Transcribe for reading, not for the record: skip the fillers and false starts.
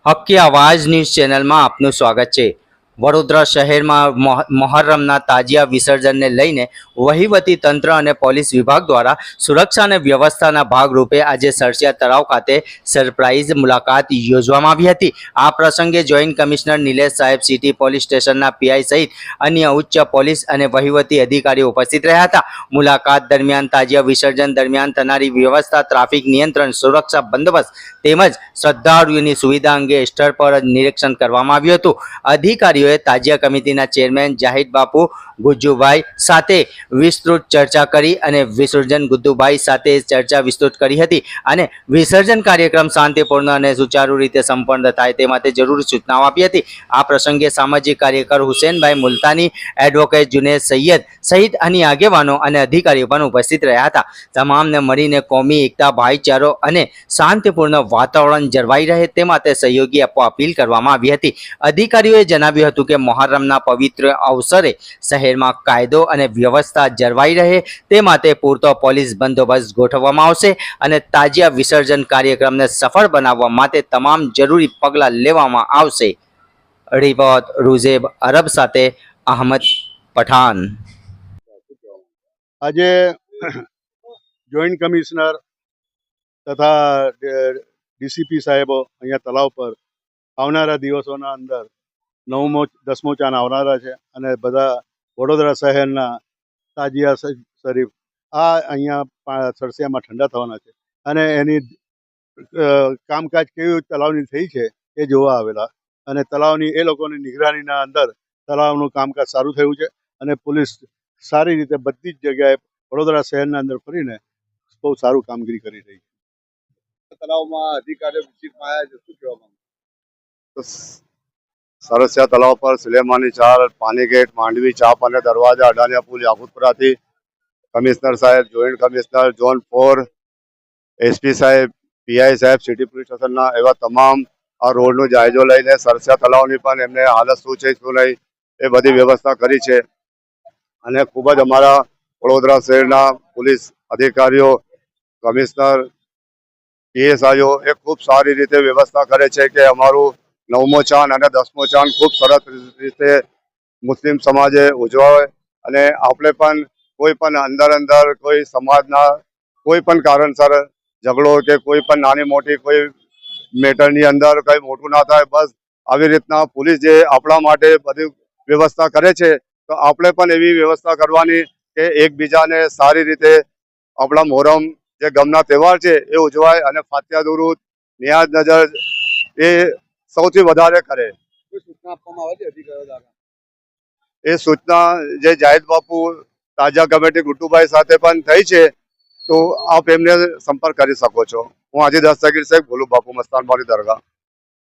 હક્કી આવાજ ન્યૂઝ ચેનલમાં આપનું સ્વાગત છે। વડોદરા શહેરમાં મહોરમના તાજિયા વિસર્જનને લઈને વહીવટી તંત્ર અને પોલીસ વિભાગ દ્વારા સુરક્ષા અને વ્યવસ્થાના ભાગરૂપે આજે સરસિયા તળાવ ખાતે સરપ્રાઇઝ મુલાકાત યોજવામાં આવી હતી। આ પ્રસંગે જોઈન્ટ કમિશનર નિલેશ સાહેબ, સિટી પોલીસ સ્ટેશનના પીઆઈ સહિત અન્ય ઉચ્ચ પોલીસ અને વહીવટી અધિકારીઓ ઉપસ્થિત રહ્યા હતા। મુલાકાત દરમિયાન તાજિયા વિસર્જન દરમિયાન થનારી વ્યવસ્થા, ટ્રાફિક નિયંત્રણ, સુરક્ષા બંદોબસ્ત તેમજ શ્રદ્ધાળુઓની સુવિધા અંગે સ્થળ પર નિરીક્ષણ કરવામાં આવ્યું હતું। અધિકારીઓ તાજિયા કમિટીના ચેરમેન જાહિદ બાપુ ગુજ્જુભાઈ સાથે વિસ્તૃત ચર્ચા કરી અને વિસર્જન ગુદ્દુભાઈ સાથે ચર્ચા વિસ્તૃત કરી હતી અને વિસર્જન કાર્યક્રમ શાંતિપૂર્ણ અને સુચારુ રીતે સંપન્ન થાય તે માટે જરૂરી સૂચનાઓ આપી હતી। આ પ્રસંગે સામાજિક કાર્યકર હુસેનભાઈ મુલતાની, એડવોકેટ જુનેદ સૈયદ સહિત અન્ય આગેવાનો અને અધિકારીઓ પણ ઉપસ્થિત રહ્યા હતા। તમામને મળીને કોમી એકતા, ભાઈચારો અને શાંતિપૂર્ણ વાતાવરણ જળવાઈ રહે તે માટે સહયોગી આપવા અપીલ કરવામાં આવી હતી। અધિકારીઓએ જણાવ્યું હતું કે મહોરમના પવિત્ર અવસરે શહેરમાં કાયદો અને વ્યવસ્થા જળવાઈ રહે તે માટે પૂરતો પોલીસ બંદોબસ્ત ગોઠવવામાં આવશે અને તાજિયા વિસર્જન કાર્યક્રમને સફળ બનાવવા માટે તમામ જરૂરી પગલાં લેવામાં આવશે। રિપોર્ટ રૂઝેબ અરબ સાથે અહમદ પઠાન। આજે જોઈન્ટ કમિશનર તથા ડીસીપી સાહેબો અહીંયા તલાવ પર આવનારા દિવસોના અંદર 9મો 10મો ચાંદ આવનારા છે અને બધા વડોદરા શહેરના તાજિયા શરીફ આ અહીંયા સરસિયામાં ઠંડા થવાના છે અને એની કામકાજ કેવી તલાવની થઈ છે એ જોવા આવેલા અને તલાવની એ લોકોની નિગરાનીના અંદર તલાવનું કામકાજ સારું થયું છે અને પોલીસ સારી રીતે બધી જ જગ્યાએ વડોદરા શહેરના અંદર ફરીને બહુ સારું કામગીરી કરી રહી છે। તલાવમાં અધિકારીઓ વિઝિટમાં આવ્યા છે, શું કહેવા માંગુ? સરસિયા તલાવ પર સિલેમાની ચાલ, પાની ગેટ, માંડવી ચાપ અને દરવાજા, અડાનિયા પુલ, યાકુતપુરાથી કમિશનર સાહેબ, જોઈન્ટ કમિશનર ઝોન 4, એસપી સાહેબ, પીઆઈ સાહેબ, સિટી પોલીસ સ્ટેશનના એવા તમામ આ રોડનો જાયજો લઈને સરસિયા તલાવની પણ એમને હાલત શું છે શું નહીં એ બધી વ્યવસ્થા કરી છે અને ખૂબ જ અમારા વડોદરા શહેરના પોલીસ અધિકારીઓ, કમિશનર, પીએસઆઈઓ એ ખૂબ સારી રીતે વ્યવસ્થા કરે છે કે અમારું 9મો ચાંદ અને 10મો ચાંદ ખૂબ સરસ રીતે મુસ્લિમ સમાજે ઉજવાય અને આપણે પણ કોઈ પણ અંદર કોઈ સમાજના કોઈ પણ કારણસર ઝઘડો કે કોઈ પણ નાની મોટી કોઈ મેટરની અંદર કંઈ મોટું ના થાય। બસ આવી રીતના પોલીસ જે આપણા માટે બધી વ્યવસ્થા કરે છે તો આપણે પણ એવી વ્યવસ્થા કરવાની કે એકબીજાને સારી રીતે આપણા મોહરમ જે ગમના તહેવાર છે એ ઉજવાય અને ફાતિહા દુરૂદ, નિયાઝ નજર એ સૌથી વધારે કરે। કોઈ સૂચના આપવામાં આવે છે અધિકારીઓ દ્વારા? એ સૂચના જે જાહિદ બાપુ તાજા કમિટી ગુટ્ટુભાઈ સાથે પણ થઈ છે તો આપ એમને સંપર્ક કરી શકો છો। હું હાજી દસ્તગીર શેખ, ભોલુ બાપુ મસ્તાન વાળી દરગાહ।